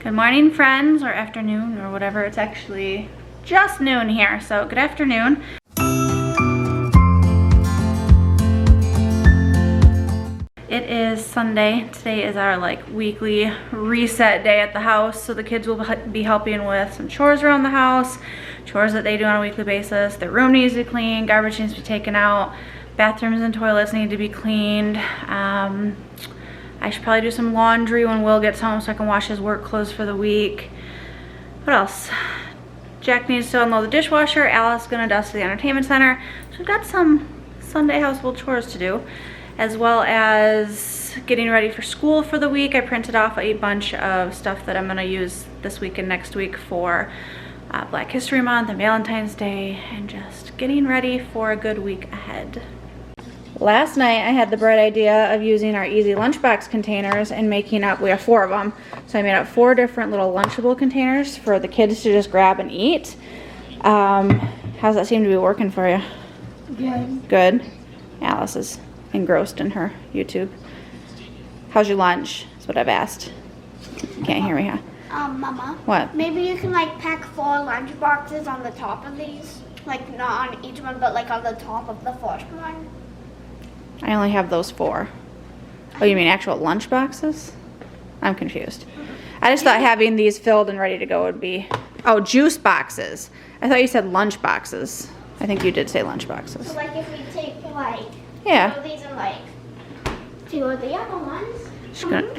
Good morning, friends, or afternoon, or whatever. It's actually just noon here, so good afternoon. It is Sunday. Today is our weekly reset day at the house, so the kids will be helping with some chores around the house, chores that they do on a weekly basis. Their room needs to be cleaned, garbage needs to be taken out, bathrooms and toilets need to be cleaned. I should probably do some laundry when Will gets home so I can wash his work clothes for the week. What else? Jack needs to unload the dishwasher. Alice is gonna dust the entertainment center. So we've got some Sunday household chores to do, as well as getting ready for school for the week. I printed off a bunch of stuff that I'm gonna use this week and next week for Black History Month and Valentine's Day, and just getting ready for a good week ahead. Last night I had the bright idea of using our easy lunchbox containers and making up, we have 4 of them, so I made up 4 different little Lunchable containers for the kids to just grab and eat. How's that seem to be working for you? Good. Good. Alice is engrossed in her YouTube. How's your lunch? That's what I've asked. You can't hear me, huh? Mama. What? Maybe you can pack 4 lunch boxes on the top of these. Not on each one, but on the top of the first one. I only have those 4. Oh, you mean actual lunch boxes? I'm confused. I just thought having these filled and ready to go would be... Oh, juice boxes. I thought you said lunch boxes. I think you did say lunch boxes. So if we take yeah. 2 of these and 2 of the other ones.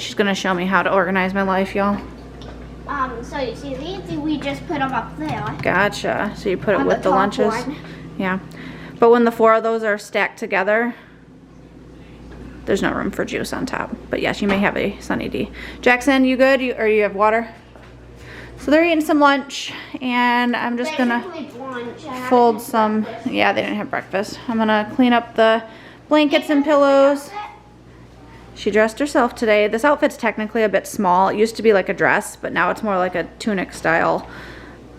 She's gonna show me how to organize my life, y'all. So you see these, we just put them up there. Gotcha. So you put it with the top lunches? one. Yeah. But when the 4 of those are stacked together, there's no room for juice on top. But yes, you may have a Sunny D. Jackson, you good? Or you have water? So they're eating some lunch, and I'm just gonna fold some. Yeah, they didn't have breakfast. I'm gonna clean up the blankets and pillows. She dressed herself today. This outfit's technically a bit small. It used to be like a dress, but now it's more like a tunic style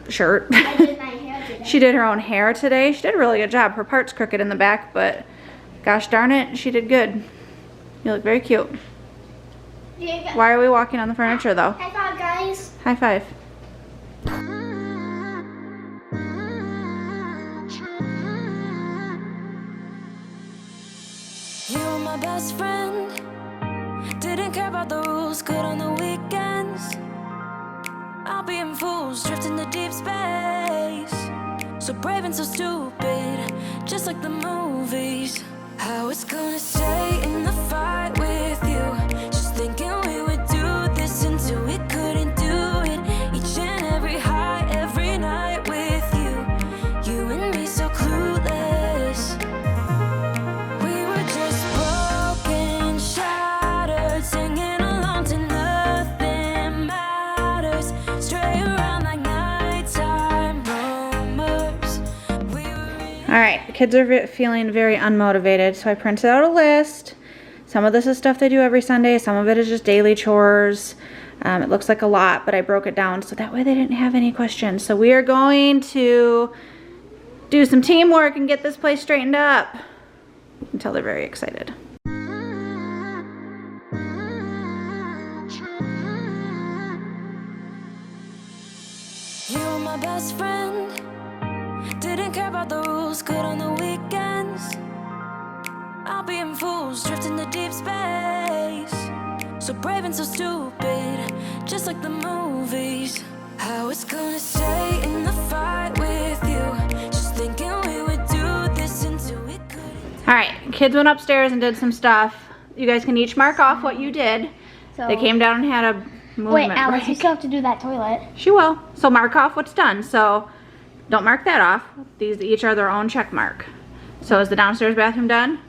shirt. I did my hair today. She did her own hair today. She did a really good job. Her part's crooked in the back, but gosh darn it, she did good. You look very cute. Why are we walking on the furniture though? High five, guys. High five. You were my best friend. Didn't care about the rules, good on the weekends. I'll be in fools, drifting to deep space. So brave and so stupid, just like the movies. I was gonna stay in the fight with you, just thinking we would do this until we couldn't do it. Each and every high, every night with you, you and me so clueless. We were just broken, shattered, singing along to nothing matters. Stray around like nighttime rumors. All right, the kids are feeling very unmotivated, so I printed out a list. Some of this is stuff they do every Sunday. Some of it is just daily chores. It looks like a lot, but I broke it down so that way they didn't have any questions. So we are going to do some teamwork and get this place straightened up until they're very excited. You were my best friend. Didn't care about the rules, good on the weekends. I'll be in fools, drifting to deep space. So brave and so stupid, just like the movies. I was gonna stay in the fight with you, just thinking we would do this until we couldn't. All right, kids went upstairs and did some stuff. You guys can each mark off what you did. So, They came down and had a movement wait, Alice, break. you still have to do that toilet. She will. So mark off what's done. So don't mark that off. These each are their own check mark. So is the downstairs bathroom done?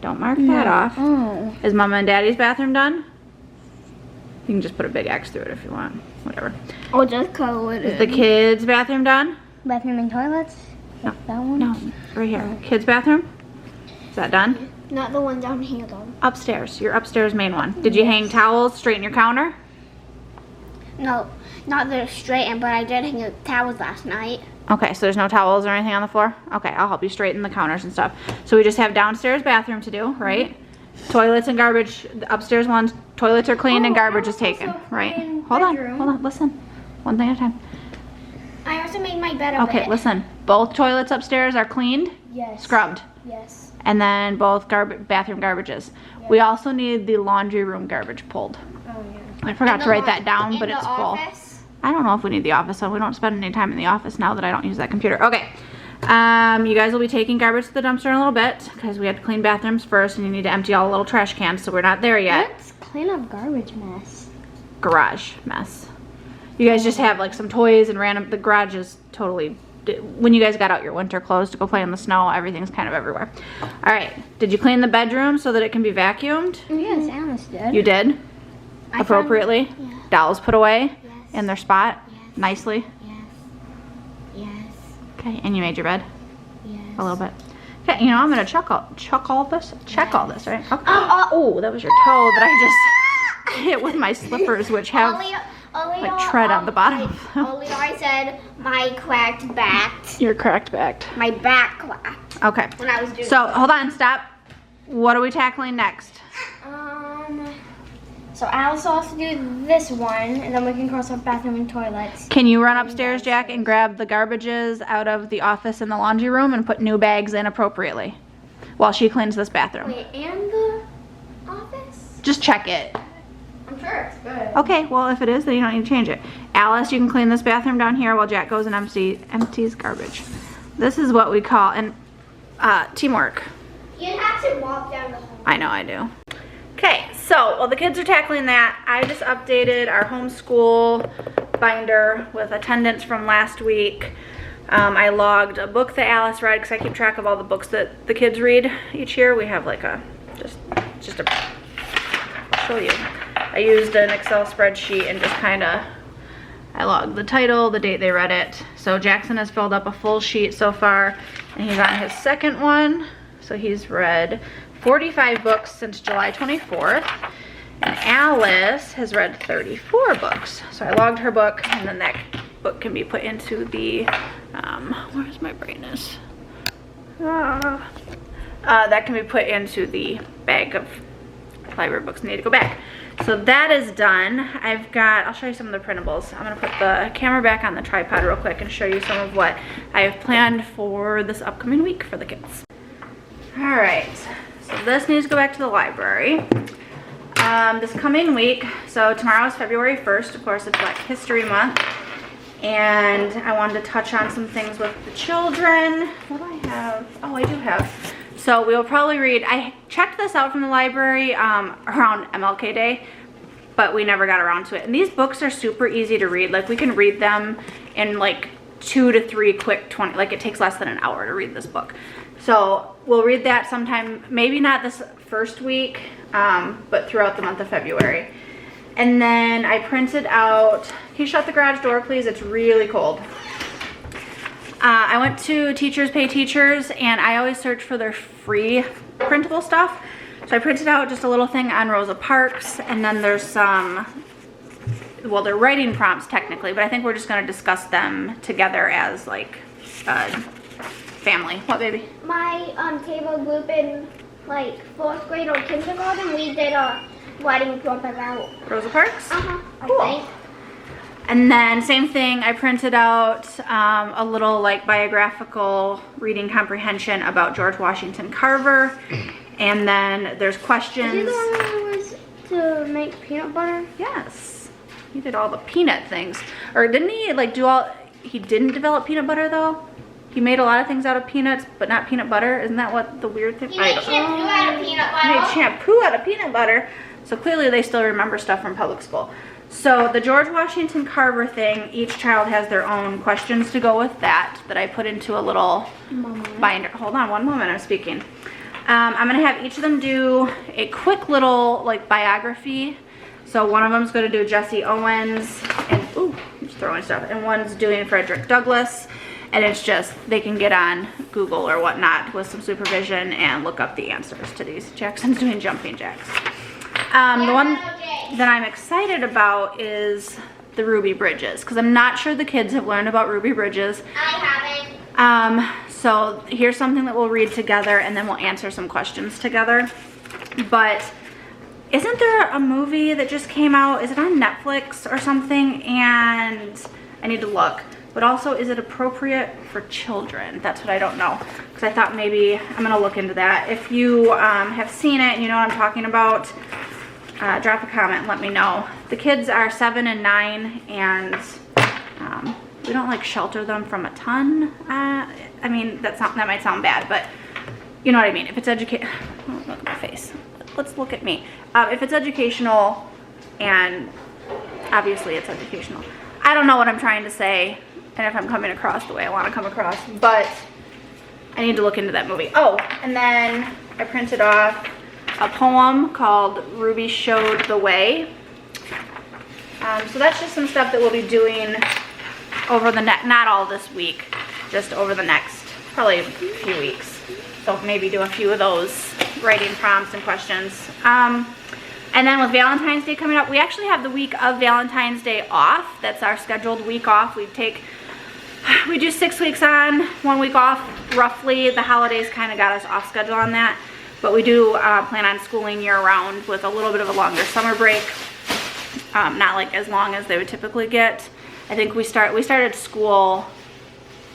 Don't mark that off. Oh. Is Mama and Daddy's bathroom done? You can just put a big X through it if you want. Whatever. Or just color it Is the kids' bathroom done? Bathroom and toilets? No. That one? No, right here. Kids' bathroom? Is that done? Not the one down here, though. Upstairs. Your upstairs main one. Did you hang towels, straighten your counter? No, not the straighten, but I did hang the towels last night. Okay, so there's no towels or anything on the floor? Okay, I'll help you straighten the counters and stuff. So we just have downstairs bathroom to do, right? Toilets and garbage, the upstairs ones toilets are cleaned and Oh, garbage is I was taken, also right? clean Hold bedroom. on, listen. One thing at a time. I also made my bed a Okay, bit. listen. Both toilets upstairs are cleaned, Yes. scrubbed, Yes. and then both bathroom garbages. We also need the laundry room garbage pulled. Oh yeah. I forgot to write that down, but In it's the full. office? I don't know if we need the office, so we don't spend any time in the office now that I don't use that computer. Okay. You guys will be taking garbage to the dumpster in a little bit because we have to clean bathrooms first and you need to empty all the little trash cans, so we're not there yet. Let's clean up garbage mess. Garage mess. You guys just have like some toys and the garage is totally, when you guys got out your winter clothes to go play in the snow, everything's kind of everywhere. All right, did you clean the bedroom so that it can be vacuumed? Yes, Alice did. You did? Appropriately? Yeah. Dolls put away Yes. in their spot? Yes. Nicely? Yes. Yes. Okay, and you made your bed? Yes. A little bit. Okay, you know, I'm gonna check all this, right? Okay. Oh, that was your toe that I just hit with my slippers, which have like tread on the bottom. I said my cracked back. You're cracked backed. My back cracked Okay. when I was doing. So hold on, stop. What are we tackling next? So Alice will have to do this one, and then we can cross off bathroom and toilets. Can you run upstairs, Jack, and grab the garbages out of the office and the laundry room and put new bags in appropriately while she cleans this bathroom? Wait, and the office? Just check it. I'm sure it's good. Okay, well if it is, then you don't need to change it. Alice, you can clean this bathroom down here while Jack goes and empties garbage. This is what we call teamwork. You have to walk down the hall. I know I do. Okay, so while the kids are tackling that, I just updated our homeschool binder with attendance from last week. I logged a book that Alice read because I keep track of all the books that the kids read each year. We have like I'll show you. I used an Excel spreadsheet and just I logged the title, the date they read it. So Jackson has filled up a full sheet so far and he's on his second one. So he's read 45 books since July 24th, and Alice has read 34 books. So I logged her book, and then that book can be put into the, where's my brightness? That can be put into the bag of library books that need to go back. So that is done. I'll show you some of the printables. I'm gonna put the camera back on the tripod real quick and show you some of what I have planned for this upcoming week for the kids. All right. So this needs to go back to the library. This coming week, so tomorrow is February 1st, of course it's Black History Month, and I wanted to touch on some things with the children. What do I have? Oh, I do have. So we'll probably read, I checked this out from the library around MLK Day, but we never got around to it. And these books are super easy to read. Like we can read them in like 2 to 3 quick 20, like it takes less than an hour to read this book. So we'll read that sometime, maybe not this first week, but throughout the month of February. And then I printed out, can you shut the garage door please? It's really cold. I went to Teachers Pay Teachers and I always search for their free printable stuff. So I printed out just a little thing on Rosa Parks, and then there's some, well they're writing prompts technically, but I think we're just gonna discuss them together as like family. What, baby? My table group in like 4th grade or kindergarten, we did a writing prompt about Rosa Parks? I think. And then same thing, I printed out a little like biographical reading comprehension about George Washington Carver. And then there's questions. Is he the one that was to make peanut butter? Yes, he did all the peanut things. Or didn't he like he didn't develop peanut butter though? He made a lot of things out of peanuts, but not peanut butter. Isn't that what the weird thing? He made shampoo out of peanut butter. He made shampoo out of peanut butter. So clearly they still remember stuff from public school. So the George Washington Carver thing, each child has their own questions to go with that I put into a little binder. Hold on one moment, I'm speaking. I'm gonna have each of them do a quick little like biography. So one of them's gonna do Jesse Owens, and ooh, I'm just throwing stuff. And one's doing Frederick Douglass. And it's just, they can get on Google or whatnot with some supervision and look up the answers to these. Jackson's doing jumping jacks. The one that I'm excited about is the Ruby Bridges, because I'm not sure the kids have learned about Ruby Bridges. I haven't. So here's something that we'll read together and then we'll answer some questions together. But isn't there a movie that just came out? Is it on Netflix or something? And I need to look. But also, is it appropriate for children? That's what I don't know. Because I thought maybe I'm going to look into that. If you have seen it and you know what I'm talking about, drop a comment and let me know. The kids are 7 and 9, and we don't like shelter them from a ton. I mean, that might sound bad, but you know what I mean. If it's oh, look at my face. Let's look at me. If it's educational, and obviously it's educational. I don't know what I'm trying to say, and if I'm coming across the way I want to come across, but I need to look into that movie. Oh, and then I printed off a poem called Ruby Showed the Way. So that's just some stuff that we'll be doing over the not all this week, just over the next probably a few weeks. So maybe do a few of those writing prompts and questions. And then with Valentine's Day coming up, we actually have the week of Valentine's Day off. That's our scheduled week off. We do 6 weeks on, 1 week off, roughly. The holidays kind of got us off schedule on that. But we do plan on schooling year round with a little bit of a longer summer break. Not like as long as they would typically get. I think we started school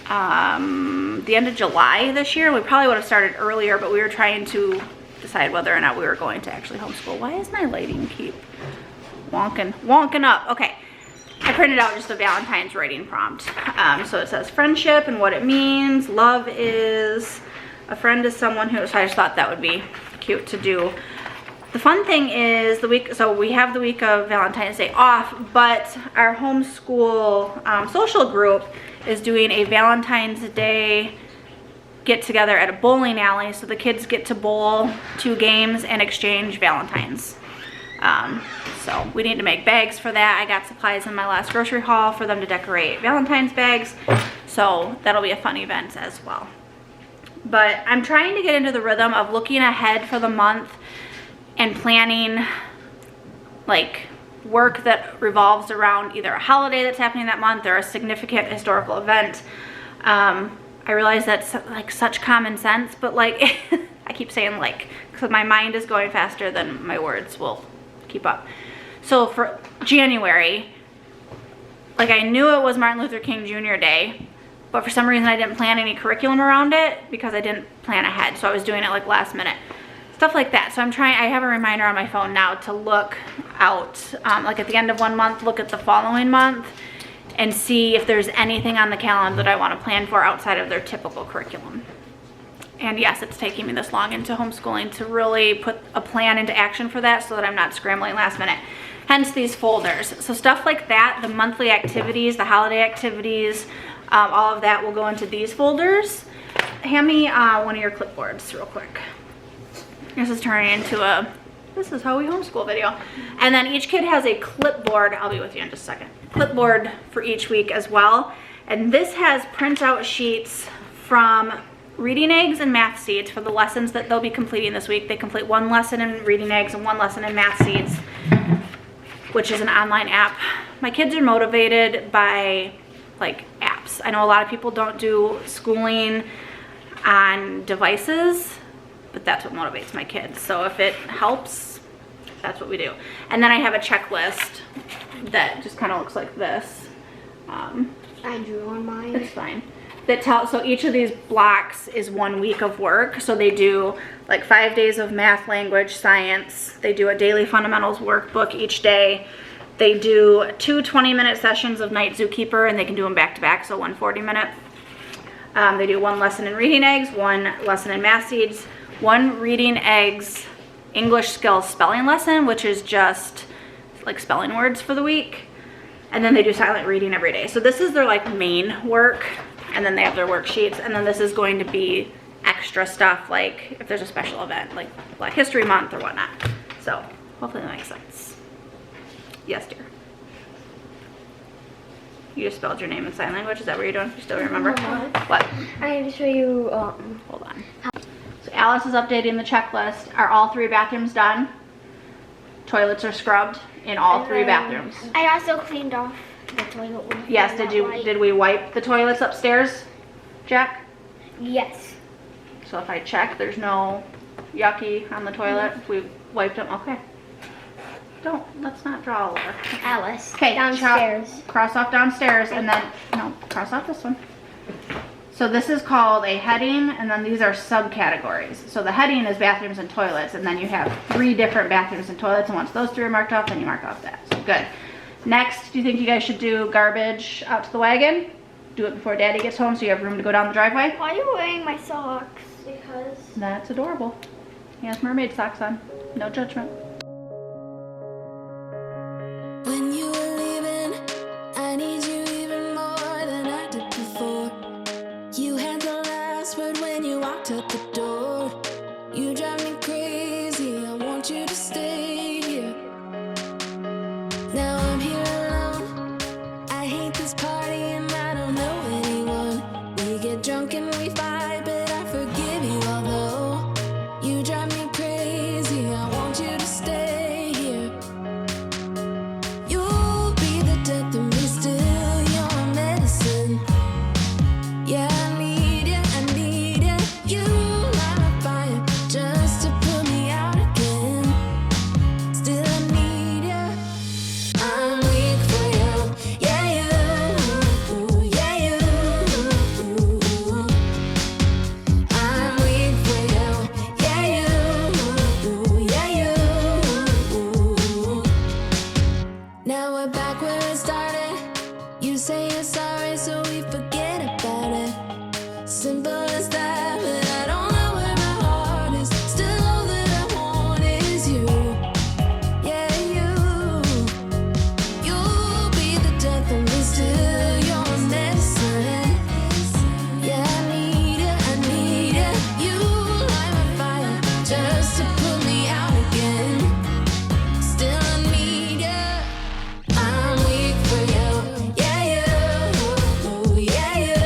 the end of July this year. We probably would have started earlier, but we were trying to decide whether or not we were going to actually homeschool. Why is my lighting keep wonking up? Okay. I printed out just a Valentine's writing prompt. So it says friendship and what it means. Love is, a friend is someone who, so I just thought that would be cute to do. The fun thing is so we have the week of Valentine's Day off, but our homeschool social group is doing a Valentine's Day get together at a bowling alley. So the kids get to bowl 2 games and exchange Valentines. So we need to make bags for that. I got supplies in my last grocery haul for them to decorate Valentine's bags. So that'll be a fun event as well. But I'm trying to get into the rhythm of looking ahead for the month and planning like work that revolves around either a holiday that's happening that month or a significant historical event. I realize that's like such common sense, but like I keep saying like, because my mind is going faster than my words will keep up. So for January, like I knew it was Martin Luther King Jr. Day, but for some reason I didn't plan any curriculum around it because I didn't plan ahead. So I was doing it like last minute, stuff like that. So I have a reminder on my phone now to look out, like at the end of one month, look at the following month and see if there's anything on the calendar that I want to plan for outside of their typical curriculum. And yes, it's taking me this long into homeschooling to really put a plan into action for that so that I'm not scrambling last minute. Hence these folders. So stuff like that, the monthly activities, the holiday activities, all of that will go into these folders. Hand me one of your clipboards real quick. This is turning into a, this is how we homeschool video. And then each kid has a clipboard. I'll be with you in just a second. Clipboard for each week as well. And this has printout sheets from Reading Eggs and Math Seeds for the lessons that they'll be completing this week. They complete 1 lesson in Reading Eggs and 1 lesson in Math Seeds, which is an online app. My kids are motivated by like apps. I know a lot of people don't do schooling on devices, but that's what motivates my kids. So if it helps, that's what we do. And then I have a checklist that just kind of looks like this. I drew on mine. It's fine. So each of these blocks is 1 week of work. So they do like 5 days of math, language, science. They do a daily fundamentals workbook each day. They do 2 20-minute sessions of Night Zookeeper, and they can do them back to back, so 1 40-minute. They do 1 lesson in Reading Eggs, 1 lesson in Math Seeds, 1 Reading Eggs English skills spelling lesson, which is just like spelling words for the week. And then they do silent reading every day. So this is their like main work. And then they have their worksheets, and then this is going to be extra stuff like if there's a special event like Black History Month or whatnot. So hopefully that makes sense. Yes, dear. You just spelled your name in sign language. Is that what you're doing? You still remember? What? I need to show you. Hold on. So Alice is updating the checklist. Are all 3 bathrooms done? Toilets are scrubbed in all 3 bathrooms. I also cleaned off the toilet. Yes. Did we wipe the toilets upstairs, Jack? Yes. So if I check, there's no yucky on the toilet. We wiped them. Okay. let's not draw all over. Alice. Okay, Downstairs. Cross off downstairs and then, no, cross off this one. So this is called a heading, and then these are subcategories. So the heading is bathrooms and toilets, and then you have 3 different bathrooms and toilets, and once those 3 are marked off, then you mark off that. So good. Next, do you think you guys should do garbage out to the wagon? Do it before Daddy gets home so you have room to go down the driveway? Why are you wearing my socks? Because That's adorable. He has mermaid socks on. No judgment. When you were leaving, I need you even more than I did before. You had the last word when you walked out the door. You drive me crazy, I want you to stay here. Now I'm here alone, I hate this party and I don't know anyone. We get drunk and we fight, but I forgive you although you drive me crazy, I want you to stay here. You'll be the death of me still, you're my medicine. Yeah, I need it, I need it. You light my fire just to put me out again. Still I need you. I'm weak for you. Yeah, you. Yeah, you. I'm weak for you. Yeah, you. Yeah, you. Now we're back where it started. You say you're sorry, so we forget about it. Simple as that, but I don't know where my heart is. Still all that I want is you. Yeah, you. You'll be the death of me still. You're my medicine. Yeah, I need it, I need it. You light my fire just to put me out again. Still I need you. I'm weak for you. Yeah, you. Yeah, you.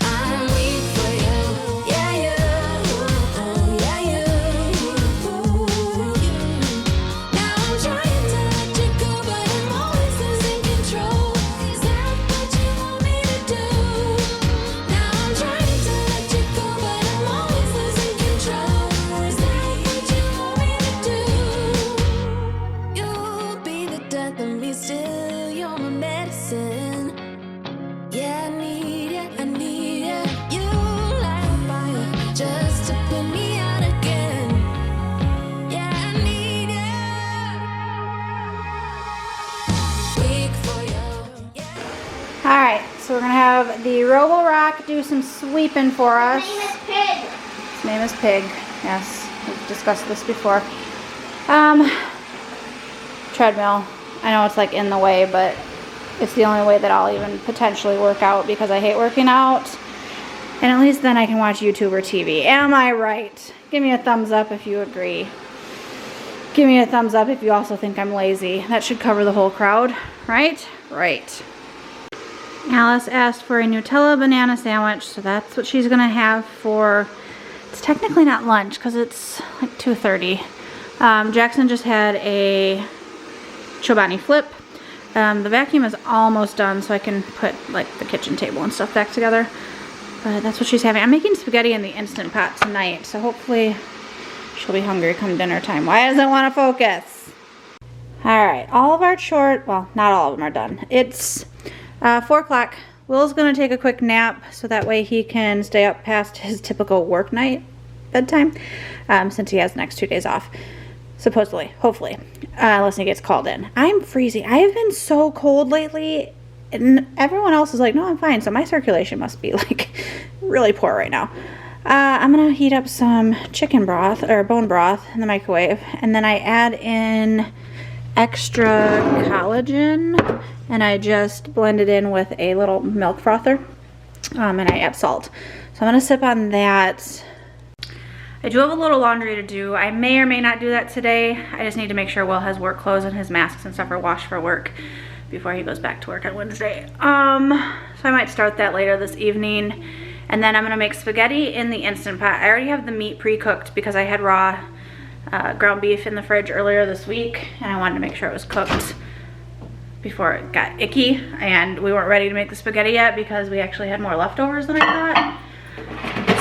I'm weak for you. Yeah, you. Yeah, you. Now I'm trying to let you go, but I'm always losing control. Is that what you want me to do? Now I'm trying to let you go, but I'm always losing control. Is that what you want me to do? You'll be the death of me still, you're my medicine. Yeah, I need it, I need it. You light a fire just to put me out again. Yeah, I need it. Weak for you. Yeah. All right, so we're gonna have the Robo-Rock do some sweeping for us. name is Pig. His name is Pig. Yes, we've discussed this before. Treadmill. I know it's like in the way, but it's the only way that I'll even potentially work out because I hate working out. And at least then I can watch YouTube or TV. Am I right? Give me a thumbs up if you agree. Give me a thumbs up if you also think I'm lazy. That should cover the whole crowd, right? Right. Alice asked for a Nutella banana sandwich, so that's what she's gonna have for, it's technically not lunch because it's like 2:30. Jackson just had a Chobani flip. The vacuum is almost done, so I can put like the kitchen table and stuff back together. But that's what she's having. I'm making spaghetti in the Instant Pot tonight, so hopefully she'll be hungry come dinner time. Why doesn't it want to focus? All right, all of our chores, well, not all of them are done. It's 4 o'clock. Will's gonna take a quick nap so that way he can stay up past his typical work night bedtime, since he has the next 2 days off. Supposedly, hopefully, unless he gets called in. I'm freezing. I have been so cold lately, and everyone else is like, no, I'm fine. So my circulation must be like really poor right now. I'm gonna heat up some chicken broth or bone broth in the microwave, and then I add in extra collagen, and I just blend it in with a little milk frother, and I add salt. So I'm gonna sip on that. I do have a little laundry to do. I may or may not do that today. I just need to make sure Will has work clothes and his masks and stuff are washed for work before he goes back to work on Wednesday. So I might start that later this evening. And then I'm gonna make spaghetti in the Instant Pot. I already have the meat pre-cooked because I had raw ground beef in the fridge earlier this week, and I wanted to make sure it was cooked before it got icky. And we weren't ready to make the spaghetti yet because we actually had more leftovers than I thought.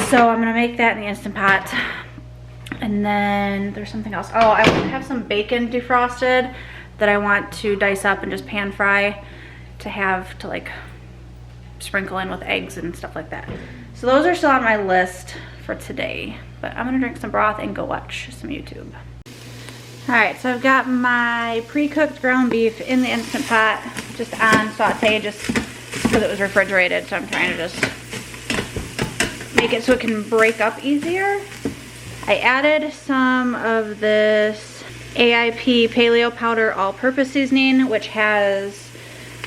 So I'm gonna make that in the Instant Pot. And then there's something else. Oh, I have some bacon defrosted that I want to dice up and just pan fry to have to like sprinkle in with eggs and stuff like that. So those are still on my list for today, but I'm gonna drink some broth and go watch some YouTube. All right, so I've got my pre-cooked ground beef in the Instant Pot, just on saute, just because it was refrigerated, so I'm trying to just make it so it can break up easier. I added some of this AIP Paleo Powder All-Purpose Seasoning, which has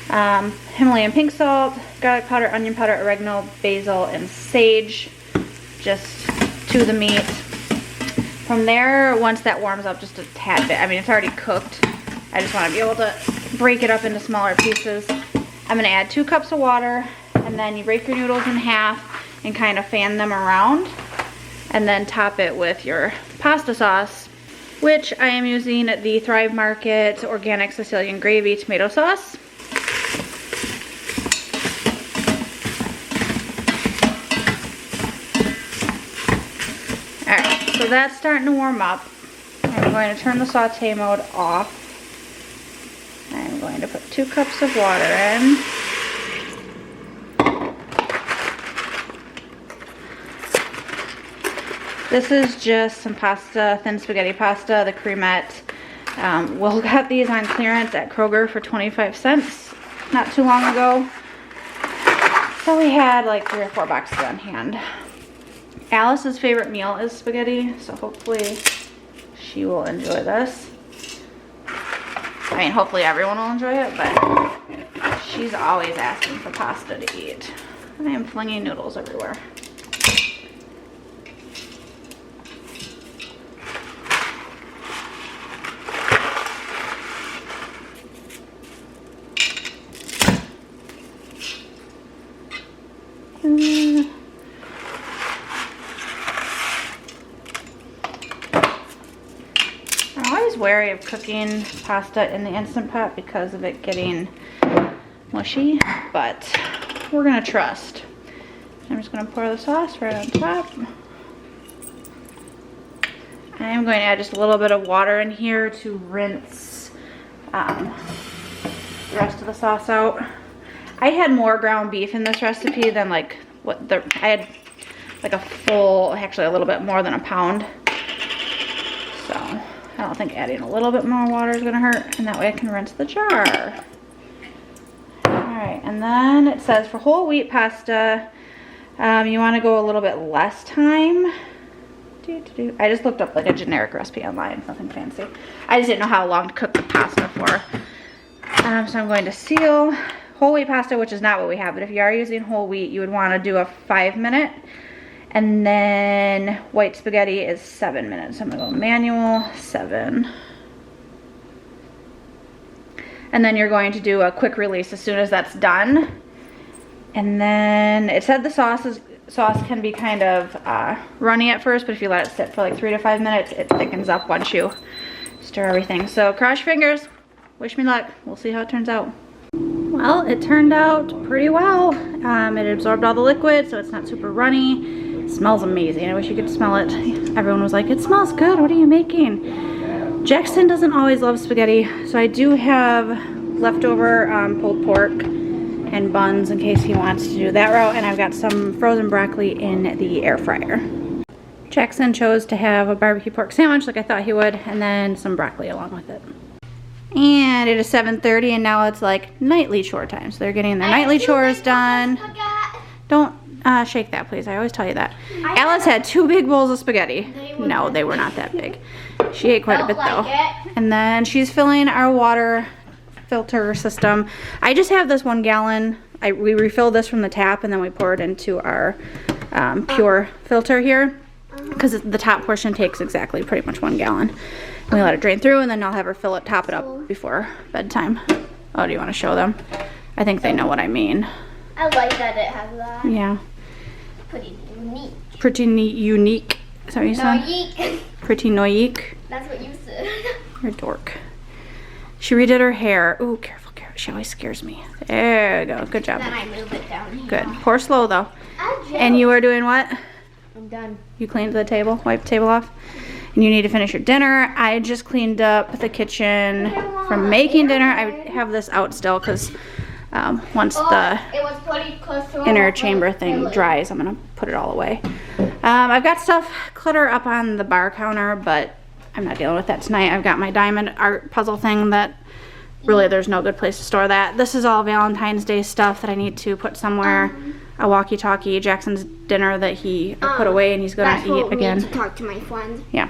Himalayan pink salt, garlic powder, onion powder, oregano, basil, and sage, just to the meat. From there, once that warms up just a tad bit, I mean, it's already cooked. I just want to be able to break it up into smaller pieces. I'm going to add 2 cups of water, and then you break your noodles in half and kind of fan them around, and then top it with your pasta sauce, which I am using the Thrive Market Organic Sicilian Gravy Tomato Sauce. Alright, so that's starting to warm up. I'm going to turn the saute mode off. I'm going to put 2 cups of water in. This is just some pasta, thin spaghetti pasta, the cremette. Will got these on clearance at Kroger for 25 cents not too long ago. So we had like 3 or 4 boxes on hand. Alice's favorite meal is spaghetti, so hopefully she will enjoy this. I mean, hopefully everyone will enjoy it, but she's always asking for pasta to eat. I am flinging noodles everywhere. Wary of cooking pasta in the Instant Pot because of it getting mushy, but we're gonna trust. I'm just gonna pour the sauce right on top. I am going to add just a little bit of water in here to rinse the rest of the sauce out. I had more ground beef in this recipe than like I had like a full, actually a little bit more than a pound. So I don't think adding a little bit more water is gonna hurt, and that way I can rinse the jar. All right, and then it says for whole wheat pasta, you wanna go a little bit less time. I just looked up like a generic recipe online, nothing fancy. I just didn't know how long to cook the pasta for. So I'm going to seal whole wheat pasta, which is not what we have, but if you are using whole wheat, you would wanna do a 5-minute. And then white spaghetti is 7 minutes. I'm gonna go manual 7. And then you're going to do a quick release as soon as that's done. And then it said the sauce can be kind of runny at first, but if you let it sit for like 3 to 5 minutes, it thickens up once you stir everything. So cross your fingers, wish me luck. We'll see how it turns out. Well, it turned out pretty well. It absorbed all the liquid, so it's not super runny. It smells amazing. I wish you could smell it. Everyone was like, it smells good, what are you making? Jackson doesn't always love spaghetti, so I do have leftover pulled pork and buns in case he wants to do that route, and I've got some frozen broccoli in the air fryer. Jackson chose to have a barbecue pork sandwich like I thought he would, and then some broccoli along with it. And it is 7:30, and now it's like nightly chore time, so they're getting their nightly chores done. Don't shake that, please. I always tell you that. Alice had 2 big bowls of spaghetti. No, they were not that big. She ate quite a bit though. And then she's filling our water filter system. I just have this 1 gallon. We refill this from the tap, and then we pour it into our pure filter here, because the top portion takes exactly pretty much 1 gallon. And we let it drain through, and then I'll have her fill it, top it up before bedtime. Oh, do you want to show them? I think they know what I mean. I like that it has that. Yeah. Pretty unique. Pretty unique. Is that what you said? Noyique. Pretty noyique. That's what you said. You're a dork. She redid her hair. Ooh, careful, careful. She always scares me. There you go. Good job. Then I move it down here. Good. Pour slow though. And you were doing what? I'm done. You cleaned the table? Wiped the table off? You need to finish your dinner. I just cleaned up the kitchen from making dinner. I have this out still because once the It was pretty close to inner chamber thing dries, I'm gonna put it all away. I've got stuff clutter up on the bar counter, but I'm not dealing with that tonight. I've got my diamond art puzzle thing that really there's no good place to store that. This is all Valentine's Day stuff that I need to put somewhere. A walkie-talkie, Jackson's dinner that he put away and he's gonna eat again. To talk to my friend. Yeah.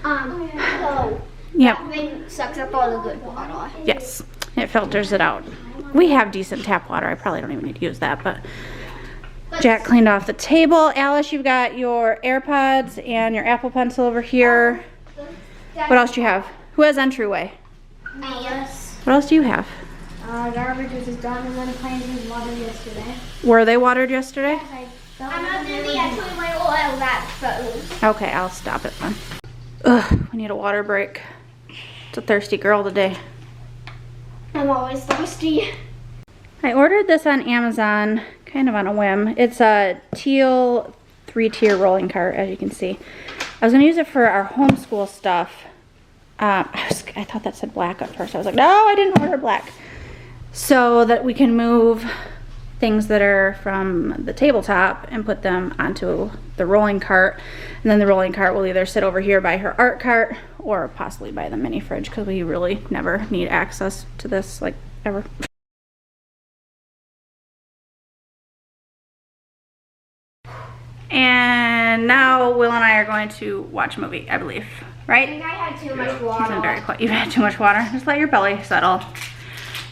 So Yep. that thing sucks up all the good water. Yes. It filters it out. We have decent tap water. I probably don't even need to use that, but Jack cleaned off the table. Alice, you've got your AirPods and your Apple Pencil over here. What else do you have? Who has entryway? Yes. What else do you have? Garbage was done and then plants was watered yesterday. Were they watered yesterday? I'm not doing the actually my oil that's froze. Okay, I'll stop it then. Ugh, we need a water break. It's a thirsty girl today. I'm always thirsty. I ordered this on Amazon, kind of on a whim. It's a teal 3-tier rolling cart, as you can see. I was gonna use it for our homeschool stuff. I thought that said black at first. I was like, no, I didn't order black. So that we can move things that are from the tabletop and put them onto the rolling cart. And then the rolling cart will either sit over here by her art cart or possibly by the mini fridge because we really never need access to this, like, ever. And now Will and I are going to watch a movie, I believe, right? I think I had too much He's water. been very quiet. You've had too much water. Just let your belly settle.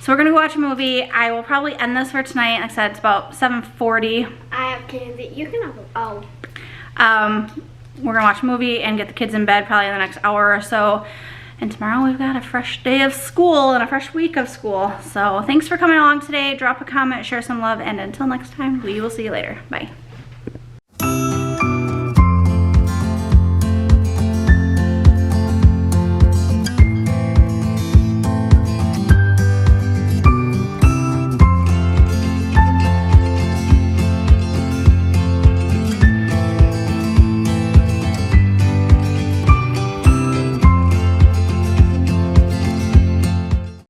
So we're gonna go watch a movie. I will probably end this for tonight. Like I said, it's about 7:40. I have candy. You can have a, We're gonna watch a movie and get the kids in bed probably in the next hour or so. And tomorrow we've got a fresh day of school and a fresh week of school. So thanks for coming along today. Drop a comment, share some love, and until next time, we will see you later. Bye.